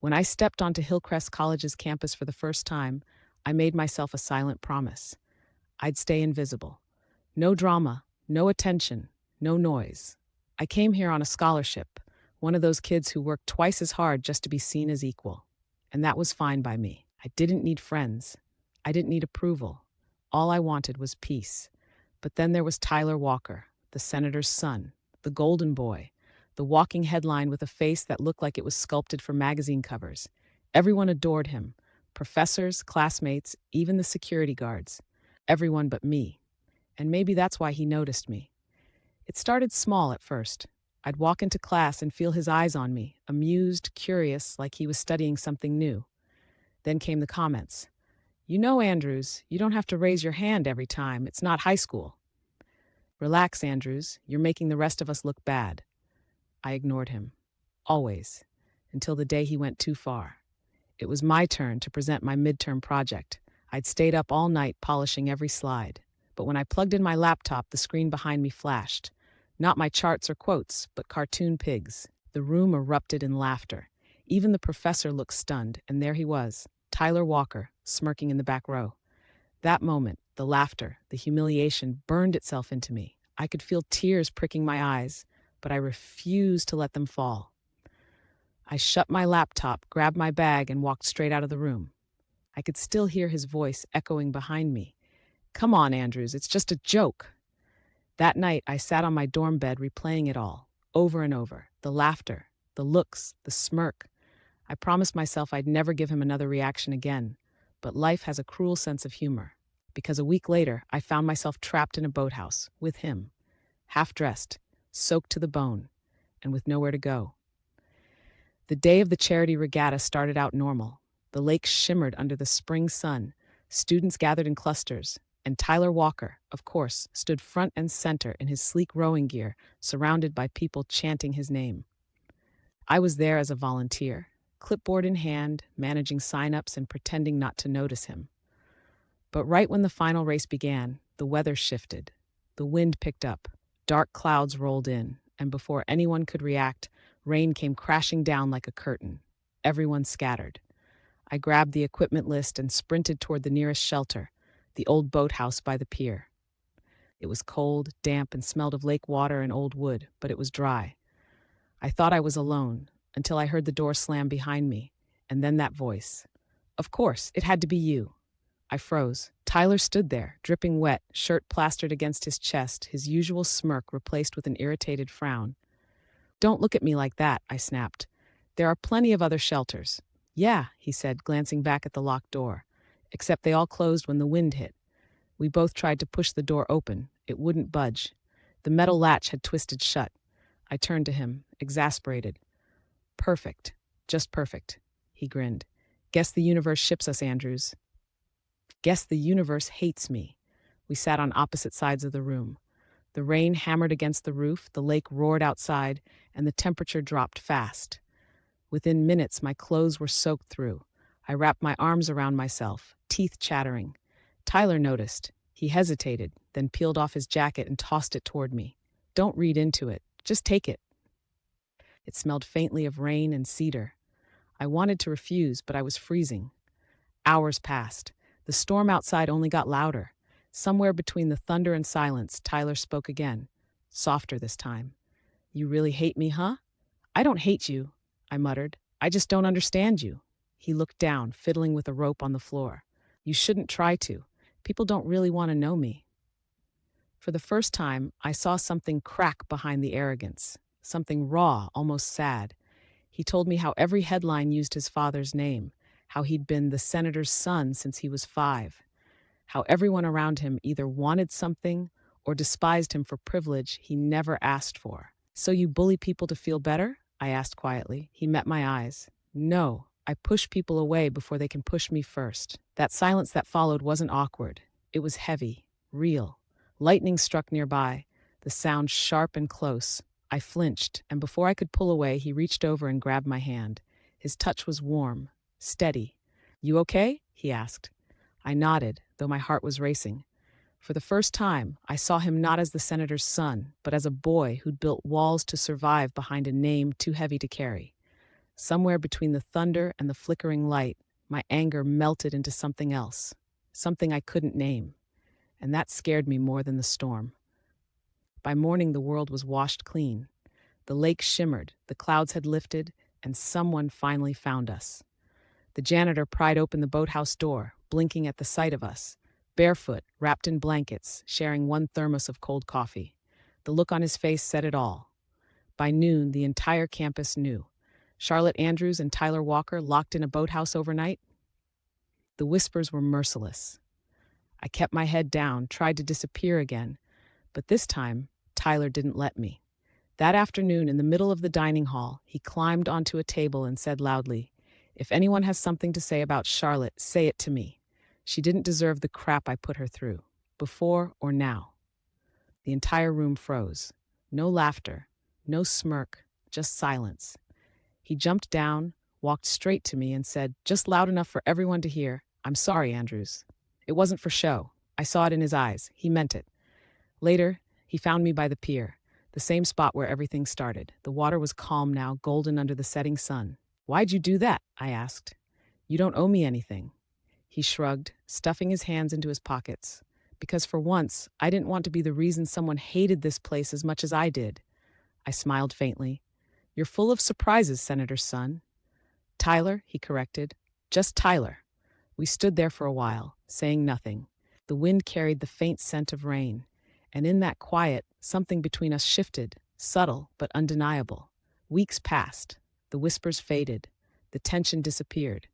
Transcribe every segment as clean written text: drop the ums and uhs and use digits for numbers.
When I stepped onto Hillcrest College's campus for the first time, I made myself a silent promise. I'd stay invisible. No drama, no attention, no noise. I came here on a scholarship, one of those kids who worked twice as hard just to be seen as equal. And that was fine by me. I didn't need friends. I didn't need approval. All I wanted was peace. But then there was Tyler Walker, the senator's son, the golden boy, the walking headline with a face that looked like it was sculpted for magazine covers. Everyone adored him. Professors, classmates, even the security guards. Everyone but me. And maybe that's why he noticed me. It started small at first. I'd walk into class and feel his eyes on me, amused, curious, like he was studying something new. Then came the comments. You know, Andrews, you don't have to raise your hand every time. It's not high school. Relax, Andrews. You're making the rest of us look bad. I ignored him. Always. Until the day he went too far. It was my turn to present my midterm project. I'd stayed up all night polishing every slide. But when I plugged in my laptop, the screen behind me flashed. Not my charts or quotes, but cartoon pigs. The room erupted in laughter. Even the professor looked stunned, and there he was, Tyler Walker, smirking in the back row. That moment, the laughter, the humiliation burned itself into me. I could feel tears pricking my eyes, but I refused to let them fall. I shut my laptop, grabbed my bag, and walked straight out of the room. I could still hear his voice echoing behind me. Come on, Andrews, it's just a joke. That night, I sat on my dorm bed replaying it all, over and over. The laughter, the looks, the smirk. I promised myself I'd never give him another reaction again. But life has a cruel sense of humor. Because a week later, I found myself trapped in a boathouse, with him. Half-dressed, soaked to the bone, and with nowhere to go. The day of the charity regatta started out normal. The lake shimmered under the spring sun. Students gathered in clusters. And Tyler Walker, of course, stood front and center in his sleek rowing gear, surrounded by people chanting his name. I was there as a volunteer, clipboard in hand, managing sign-ups and pretending not to notice him. But right when the final race began, the weather shifted. The wind picked up, dark clouds rolled in, and before anyone could react, rain came crashing down like a curtain. Everyone scattered. I grabbed the equipment list and sprinted toward the nearest shelter, the old boathouse by the pier. It was cold, damp, and smelled of lake water and old wood, but it was dry. I thought I was alone, until I heard the door slam behind me, and then that voice. Of course, it had to be you. I froze. Tyler stood there, dripping wet, shirt plastered against his chest, his usual smirk replaced with an irritated frown. Don't look at me like that, I snapped. There are plenty of other shelters. Yeah, he said, glancing back at the locked door. Except they all closed when the wind hit. We both tried to push the door open. It wouldn't budge. The metal latch had twisted shut. I turned to him, exasperated. Perfect. Just perfect. He grinned. Guess the universe ships us, Andrews. Guess the universe hates me. We sat on opposite sides of the room. The rain hammered against the roof, the lake roared outside, and the temperature dropped fast. Within minutes, my clothes were soaked through. I wrapped my arms around myself, teeth chattering. Tyler noticed. He hesitated, then peeled off his jacket and tossed it toward me. Don't read into it. Just take it. It smelled faintly of rain and cedar. I wanted to refuse, but I was freezing. Hours passed. The storm outside only got louder. Somewhere between the thunder and silence, Tyler spoke again, softer this time. You really hate me, huh? I don't hate you, I muttered. I just don't understand you. He looked down, fiddling with a rope on the floor. You shouldn't try to. People don't really want to know me. For the first time, I saw something crack behind the arrogance, something raw, almost sad. He told me how every headline used his father's name, how he'd been the senator's son since he was 5, how everyone around him either wanted something or despised him for privilege he never asked for. So you bully people to feel better? I asked quietly. He met my eyes. No, I push people away before they can push me first. That silence that followed wasn't awkward. It was heavy, real. Lightning struck nearby, the sound sharp and close. I flinched, and before I could pull away, he reached over and grabbed my hand. His touch was warm, steady. You okay? He asked. I nodded, though my heart was racing. For the first time, I saw him not as the senator's son, but as a boy who'd built walls to survive behind a name too heavy to carry. Somewhere between the thunder and the flickering light, my anger melted into something else, something I couldn't name, and that scared me more than the storm. By morning, the world was washed clean. The lake shimmered, the clouds had lifted, and someone finally found us. The janitor pried open the boathouse door, blinking at the sight of us, barefoot, wrapped in blankets, sharing one thermos of cold coffee. The look on his face said it all. By noon, the entire campus knew. Charlotte Andrews and Tyler Walker locked in a boathouse overnight? The whispers were merciless. I kept my head down, tried to disappear again, but this time, Tyler didn't let me. That afternoon, in the middle of the dining hall, he climbed onto a table and said loudly, "If anyone has something to say about Charlotte, say it to me. She didn't deserve the crap I put her through, before or now." The entire room froze. No laughter, no smirk, just silence. He jumped down, walked straight to me, and said, just loud enough for everyone to hear, "I'm sorry, Andrews. It wasn't for show." I saw it in his eyes. He meant it. Later, he found me by the pier, the same spot where everything started. The water was calm now, golden under the setting sun. "Why'd you do that?" I asked. "You don't owe me anything." He shrugged, stuffing his hands into his pockets. "Because for once, I didn't want to be the reason someone hated this place as much as I did." I smiled faintly. "You're full of surprises, Senator's son." "Tyler," he corrected. "Just Tyler." We stood there for a while, saying nothing. The wind carried the faint scent of rain, and in that quiet, something between us shifted, subtle but undeniable. Weeks passed. The whispers faded. The tension disappeared.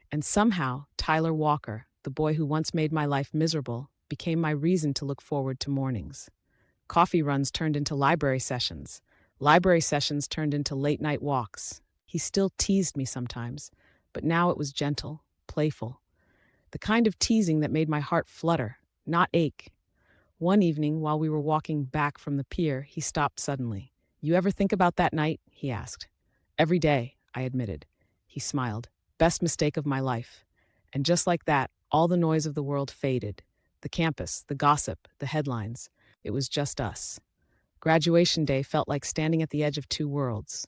And somehow, Tyler Walker, the boy who once made my life miserable, became my reason to look forward to mornings. Coffee runs turned into library sessions. Library sessions turned into late-night walks. He still teased me sometimes, but now it was gentle, playful. The kind of teasing that made my heart flutter, not ache. One evening, while we were walking back from the pier, he stopped suddenly. "You ever think about that night?" he asked. "Every day," I admitted. He smiled. "Best mistake of my life." And just like that, all the noise of the world faded. The campus, the gossip, the headlines. It was just us. Graduation day felt like standing at the edge of two worlds.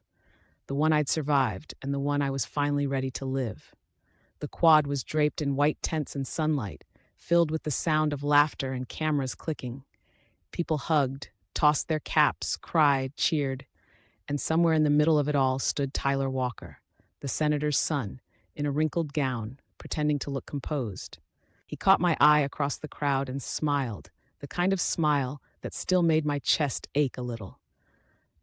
The one I'd survived and the one I was finally ready to live. The quad was draped in white tents and sunlight, filled with the sound of laughter and cameras clicking. People hugged, tossed their caps, cried, cheered, and somewhere in the middle of it all stood Tyler Walker, the senator's son, in a wrinkled gown, pretending to look composed. He caught my eye across the crowd and smiled, the kind of smile that still made my chest ache a little.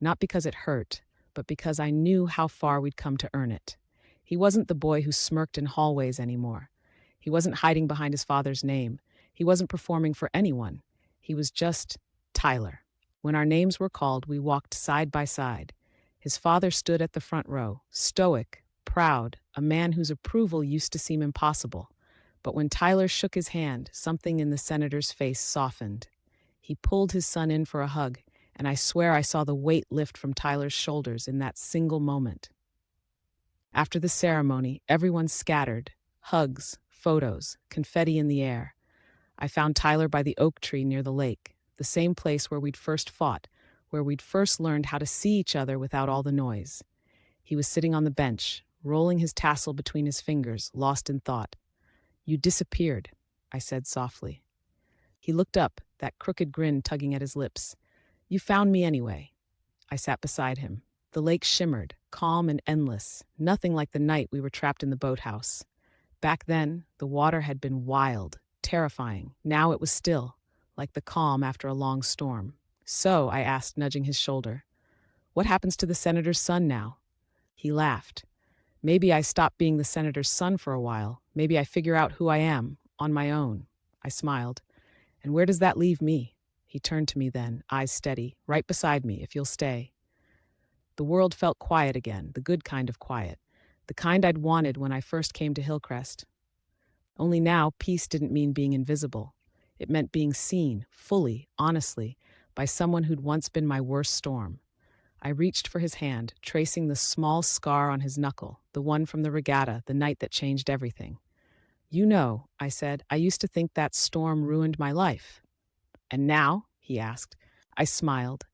Not because it hurt, but because I knew how far we'd come to earn it. He wasn't the boy who smirked in hallways anymore. He wasn't hiding behind his father's name. He wasn't performing for anyone. He was just Tyler. When our names were called, we walked side by side. His father stood at the front row, stoic, proud, a man whose approval used to seem impossible. But when Tyler shook his hand, something in the senator's face softened. He pulled his son in for a hug, and I swear I saw the weight lift from Tyler's shoulders in that single moment. After the ceremony, everyone scattered. Hugs, photos, confetti in the air. I found Tyler by the oak tree near the lake, the same place where we'd first fought, where we'd first learned how to see each other without all the noise. He was sitting on the bench, rolling his tassel between his fingers, lost in thought. "You disappeared," I said softly. He looked up, that crooked grin tugging at his lips. "You found me anyway." I sat beside him. The lake shimmered, calm and endless, nothing like the night we were trapped in the boathouse. Back then, the water had been wild, terrifying. Now it was still, like the calm after a long storm. "So," I asked, nudging his shoulder, "what happens to the senator's son now?" He laughed. "Maybe I stop being the senator's son for a while. Maybe I figure out who I am, on my own." I smiled. "And where does that leave me?" He turned to me then, eyes steady. "Right beside me, if you'll stay." The world felt quiet again, the good kind of quiet, the kind I'd wanted when I first came to Hillcrest. Only now, peace didn't mean being invisible. It meant being seen, fully, honestly, by someone who'd once been my worst storm. I reached for his hand, tracing the small scar on his knuckle, the one from the regatta, the night that changed everything. "You know," I said, "I used to think that storm ruined my life." "And now?" he asked. I smiled.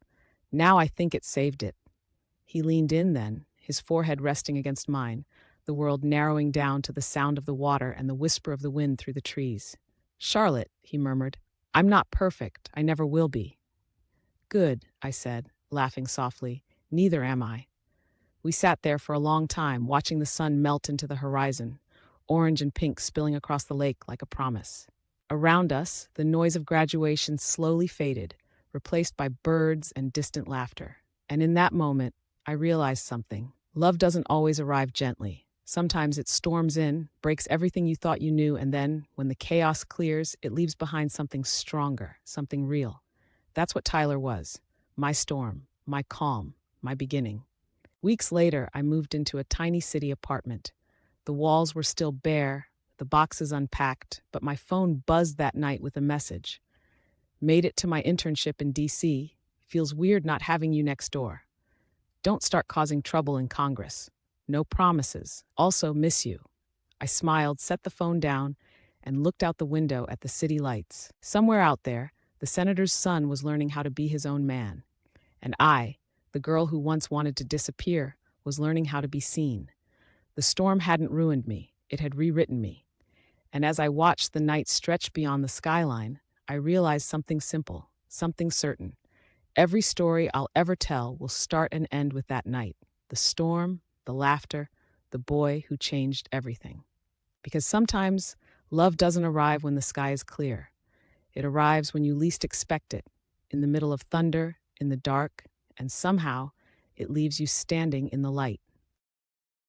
"Now I think it saved it." He leaned in then, his forehead resting against mine, the world narrowing down to the sound of the water and the whisper of the wind through the trees. "Charlotte," he murmured, "I'm not perfect. I never will be." "Good," I said, laughing softly. "Neither am I." We sat there for a long time, watching the sun melt into the horizon, orange and pink spilling across the lake like a promise. Around us, the noise of graduation slowly faded, replaced by birds and distant laughter. And in that moment, I realized something. Love doesn't always arrive gently. Sometimes it storms in, breaks everything you thought you knew, and then, when the chaos clears, it leaves behind something stronger, something real. That's what Tyler was. My storm, my calm, my beginning. Weeks later, I moved into a tiny city apartment. The walls were still bare, the boxes unpacked, but my phone buzzed that night with a message. "Made it to my internship in DC. Feels weird not having you next door. Don't start causing trouble in Congress. No promises. Also miss you." I smiled, set the phone down, and looked out the window at the city lights. Somewhere out there, the senator's son was learning how to be his own man. And I, the girl who once wanted to disappear, was learning how to be seen. The storm hadn't ruined me, it had rewritten me. And as I watched the night stretch beyond the skyline, I realized something simple, something certain. Every story I'll ever tell will start and end with that night. The storm, the laughter, the boy who changed everything. Because sometimes love doesn't arrive when the sky is clear. It arrives when you least expect it, in the middle of thunder, in the dark, and somehow it leaves you standing in the light.